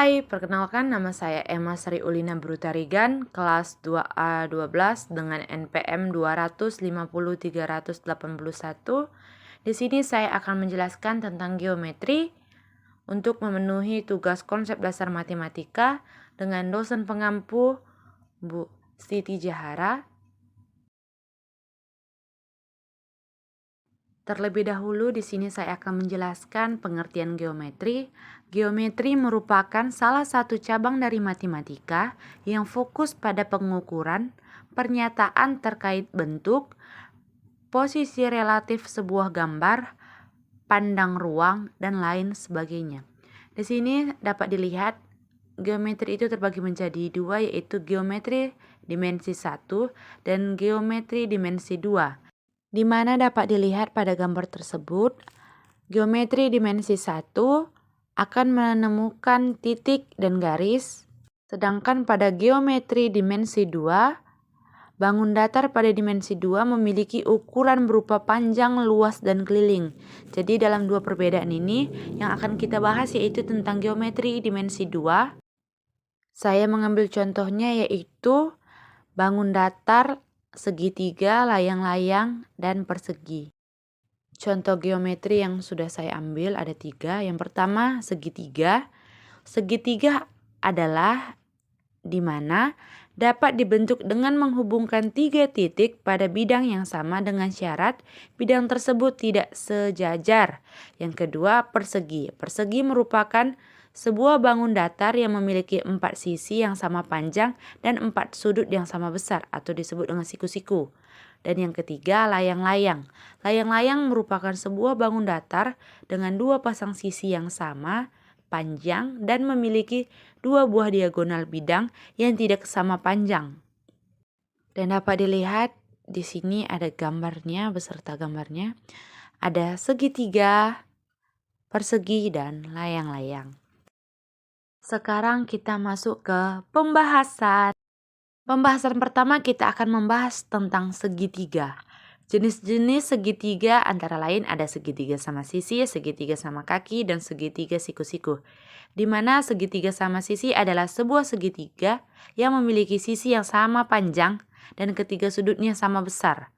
Hai, perkenalkan nama saya Emma Sri Ulina Brutarigan, kelas 2A12 dengan NPM 250-381. Di sini saya akan menjelaskan tentang geometri untuk memenuhi tugas konsep dasar matematika dengan dosen pengampu Bu Siti Jahara. Terlebih dahulu di sini saya akan menjelaskan pengertian geometri. Geometri merupakan salah satu cabang dari matematika yang fokus pada pengukuran, pernyataan terkait bentuk, posisi relatif sebuah gambar, pandang ruang, dan lain sebagainya. Di sini dapat dilihat geometri itu terbagi menjadi dua, yaitu geometri dimensi 1 dan geometri dimensi 2. Di mana dapat dilihat pada gambar tersebut, geometri dimensi 1 akan menemukan titik dan garis, sedangkan pada geometri dimensi 2, bangun datar pada dimensi 2 memiliki ukuran berupa panjang, luas, dan keliling. Jadi dalam dua perbedaan ini yang akan kita bahas yaitu tentang geometri dimensi 2. Saya mengambil contohnya yaitu bangun datar, segitiga, layang-layang, dan persegi. Contoh geometri yang sudah saya ambil ada 3. Yang pertama, segitiga. Segitiga adalah di mana dapat dibentuk dengan menghubungkan 3 titik pada bidang yang sama dengan syarat bidang tersebut tidak sejajar. Yang kedua, persegi. Persegi merupakan sebuah bangun datar yang memiliki 4 sisi yang sama panjang dan 4 sudut yang sama besar atau disebut dengan siku-siku. Dan yang ketiga, layang-layang. Layang-layang merupakan sebuah bangun datar dengan 2 pasang sisi yang sama panjang dan memiliki 2 buah diagonal bidang yang tidak sama panjang. Dan dapat dilihat di sini ada gambarnya beserta gambarnya. Ada segitiga, persegi, dan layang-layang. Sekarang kita masuk ke pembahasan. Pembahasan pertama kita akan membahas tentang segitiga. Jenis-jenis segitiga antara lain ada segitiga sama sisi, segitiga sama kaki, dan segitiga siku-siku. Di mana segitiga sama sisi adalah sebuah segitiga yang memiliki sisi yang sama panjang dan ketiga sudutnya sama besar.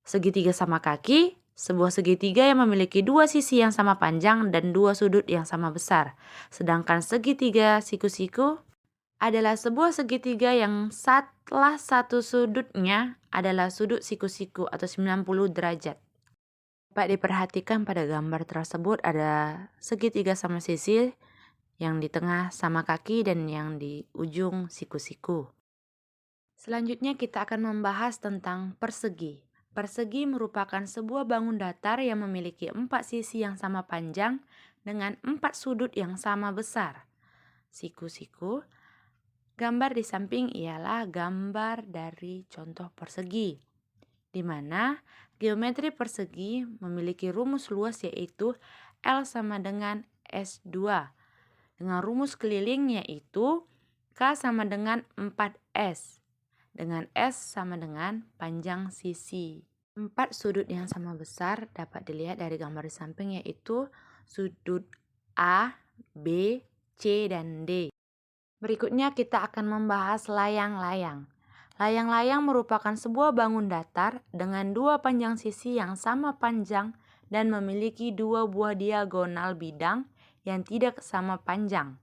Segitiga sama kaki, sebuah segitiga yang memiliki 2 sisi yang sama panjang dan 2 sudut yang sama besar. Sedangkan segitiga siku-siku adalah sebuah segitiga yang salah satu sudutnya adalah sudut siku-siku atau 90 derajat. Dapat diperhatikan pada gambar tersebut ada segitiga sama sisi, yang di tengah sama kaki, dan yang di ujung siku-siku. Selanjutnya kita akan membahas tentang persegi. Persegi merupakan sebuah bangun datar yang memiliki 4 sisi yang sama panjang dengan 4 sudut yang sama besar. Siku-siku. Gambar di samping ialah gambar dari contoh persegi, di mana geometri persegi memiliki rumus luas yaitu L sama dengan S2, dengan rumus keliling yaitu K sama dengan 4S, dengan S sama dengan panjang sisi. 4 sudut yang sama besar dapat dilihat dari gambar di samping yaitu sudut A, B, C, dan D. Berikutnya kita akan membahas layang-layang. Layang-layang merupakan sebuah bangun datar dengan 2 panjang sisi yang sama panjang dan memiliki 2 buah diagonal bidang yang tidak sama panjang.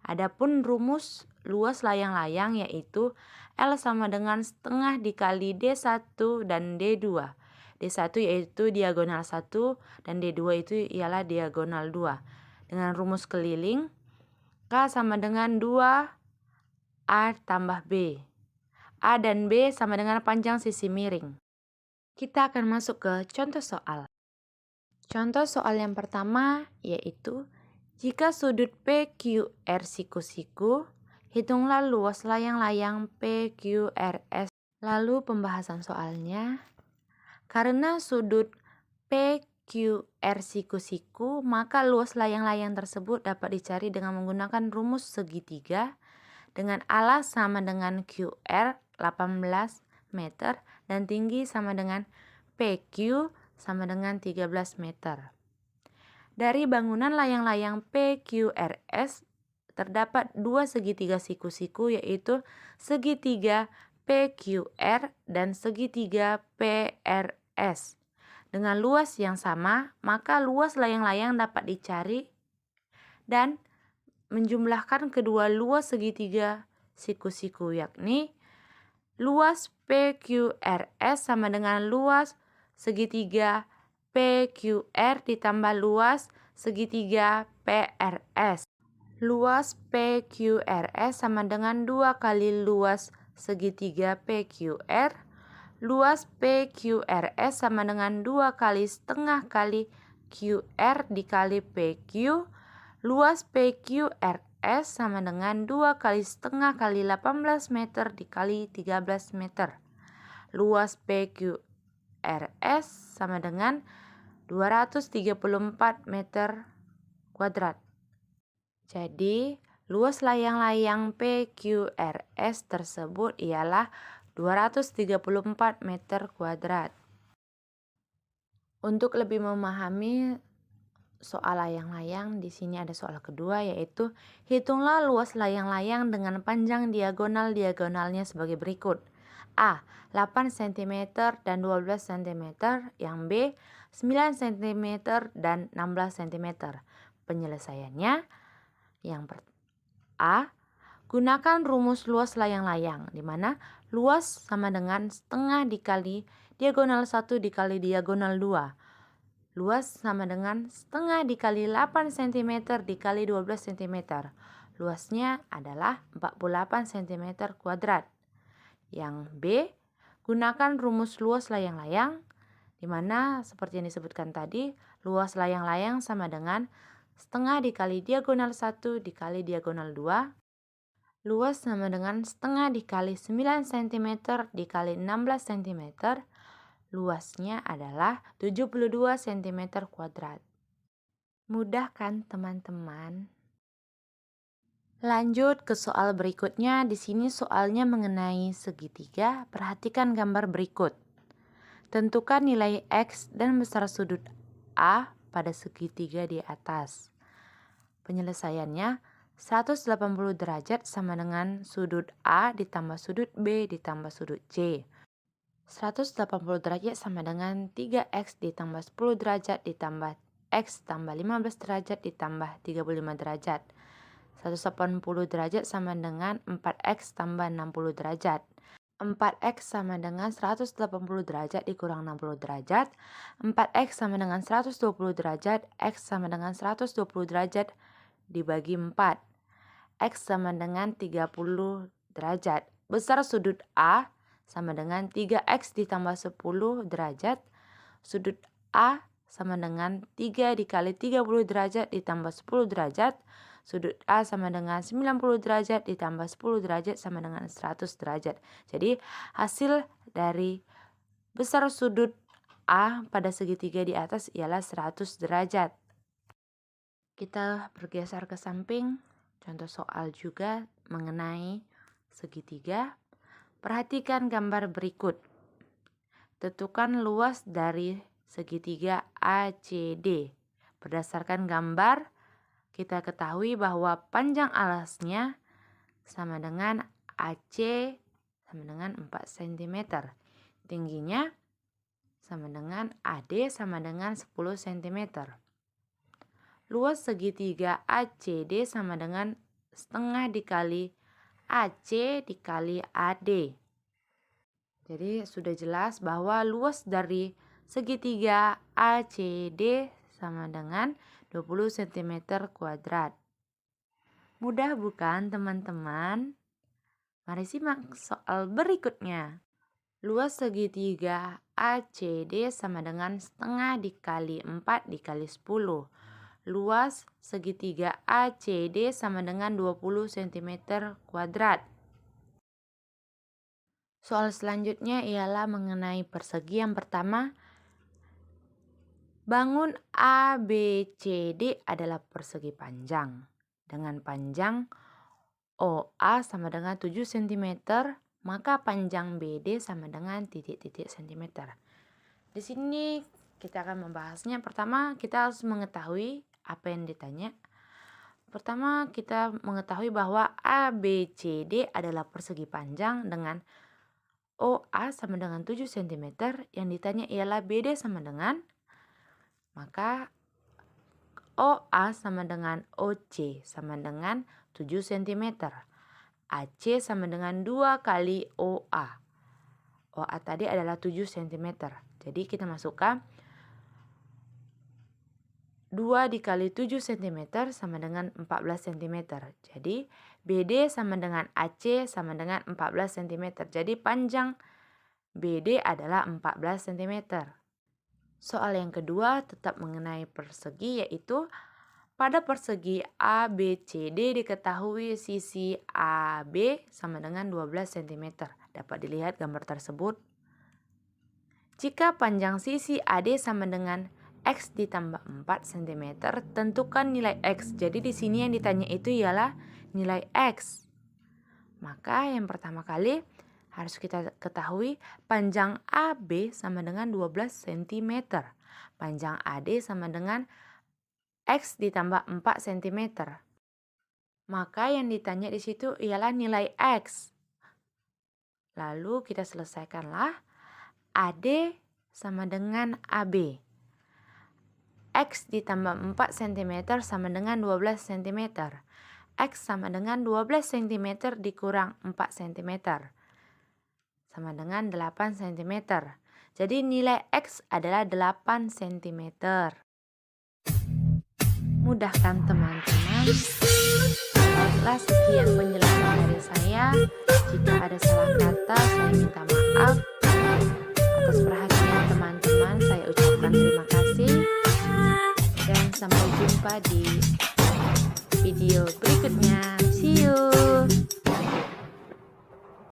Adapun rumus luas layang-layang yaitu L sama dengan setengah dikali D1 dan D2. D1 yaitu diagonal 1 dan D2 itu ialah diagonal 2. Dengan rumus keliling, K sama dengan 2A tambah B. A dan B sama dengan panjang sisi miring. Kita akan masuk ke contoh soal. Contoh soal yang pertama yaitu jika sudut PQR siku-siku, hitunglah luas layang-layang PQRS. Lalu pembahasan soalnya, karena sudut PQR siku-siku, maka luas layang-layang tersebut dapat dicari dengan menggunakan rumus segitiga dengan alas sama dengan QR 18 meter dan tinggi sama dengan PQ sama dengan 13 meter. Dari bangunan layang-layang PQRS terdapat dua segitiga siku-siku, yaitu segitiga PQR dan segitiga PRS. Dengan luas yang sama, maka luas layang-layang dapat dicari dan menjumlahkan kedua luas segitiga siku-siku, yakni luas PQRS sama dengan luas segitiga PQR ditambah luas segitiga PRS. Luas PQRS sama dengan 2 kali luas segitiga PQR. Luas PQRS sama dengan 2 kali setengah kali QR dikali PQ. Luas PQRS sama dengan 2 kali setengah kali 18 meter dikali 13 meter. Luas PQRS sama dengan 234 meter kuadrat. Jadi, luas layang-layang PQRS tersebut ialah 234 meter kuadrat. Untuk lebih memahami soal layang-layang, di sini ada soal kedua, yaitu hitunglah luas layang-layang dengan panjang diagonal-diagonalnya sebagai berikut. A. 8 cm dan 12 cm, yang B. 9 cm dan 16 cm. Penyelesaiannya, yang A. Gunakan rumus luas layang-layang, di mana luas sama dengan setengah dikali diagonal 1 dikali diagonal 2. Luas sama dengan setengah dikali 8 cm dikali 12 cm. Luasnya adalah 48 cm kuadrat. Yang B. Gunakan rumus luas layang-layang, di mana seperti yang disebutkan tadi, luas layang-layang sama dengan setengah dikali diagonal 1 dikali diagonal 2. Luas sama dengan setengah dikali 9 cm dikali 16 cm. Luasnya adalah 72 cm kuadrat. Mudah kan teman-teman? Lanjut ke soal berikutnya. Di sini soalnya mengenai segitiga. Perhatikan gambar berikut. Tentukan nilai X dan besar sudut A pada segitiga di atas. Penyelesaiannya, 180 derajat sama dengan sudut A ditambah sudut B ditambah sudut C. 180 derajat sama dengan 3X ditambah 10 derajat ditambah X tambah 15 derajat ditambah 35 derajat. 180 derajat sama dengan 4X tambah 60 derajat. 4X sama dengan 180 derajat dikurang 60 derajat. 4X sama dengan 120 derajat. X sama dengan 120 derajat dibagi 4. X sama dengan 30 derajat. Besar sudut A sama dengan 3X ditambah 10 derajat. Sudut A sama dengan 3 dikali 30 derajat ditambah 10 derajat. Sudut A sama dengan 90 derajat ditambah 10 derajat sama dengan 100 derajat. Jadi hasil dari besar sudut A pada segitiga di atas ialah 100 derajat. Kita bergeser ke samping. Contoh soal juga mengenai segitiga. Perhatikan gambar berikut. Tentukan luas dari segitiga ACD. Berdasarkan gambar, kita ketahui bahwa panjang alasnya sama dengan AC sama dengan 4 cm. Tingginya sama dengan AD sama dengan 10 cm. Luas segitiga ACD sama dengan setengah dikali AC dikali AD. Jadi sudah jelas bahwa luas dari segitiga ACD sama dengan 20 cm kuadrat. Mudah bukan teman-teman? Mari simak soal berikutnya. Luas segitiga ACD sama dengan setengah dikali 4 dikali 10. Luas segitiga ACD sama dengan 20 cm kuadrat. Soal selanjutnya ialah mengenai persegi. Yang pertama, bangun ABCD adalah persegi panjang. Dengan panjang OA sama dengan 7 cm, maka panjang BD sama dengan titik-titik cm. Di sini kita akan membahasnya. Pertama, kita harus mengetahui apa yang ditanya. Pertama, kita mengetahui bahwa ABCD adalah persegi panjang dengan OA sama dengan 7 cm. Yang ditanya ialah BD sama dengan, maka OA sama dengan OC sama dengan 7 cm. AC sama dengan 2 kali OA. OA tadi adalah 7 cm. Jadi kita masukkan 2 dikali 7 cm sama dengan 14 cm. Jadi BD sama dengan AC sama dengan 14 cm. Jadi panjang BD adalah 14 cm. Soal yang kedua tetap mengenai persegi, yaitu pada persegi ABCD diketahui sisi AB sama dengan 12 cm. Dapat dilihat gambar tersebut. Jika panjang sisi AD sama dengan X ditambah 4 cm, tentukan nilai X. Jadi di sini yang ditanya itu ialah nilai X. Maka yang pertama kali harus kita ketahui panjang AB sama dengan 12 cm. Panjang AD sama dengan X ditambah 4 cm. Maka yang ditanya di situ ialah nilai X. Lalu kita selesaikanlah. AD sama dengan AB. X ditambah 4 cm sama dengan 12 cm. X sama dengan 12 cm dikurang 4 cm. Sama dengan 8 cm. Jadi nilai X adalah 8 cm. Mudah kan teman-teman? Baiklah, sekian penjelasan dari saya. Jika ada salah kata, saya minta maaf. Atas perhatian teman-teman, saya ucapkan terima kasih. Dan sampai jumpa di video berikutnya. See you!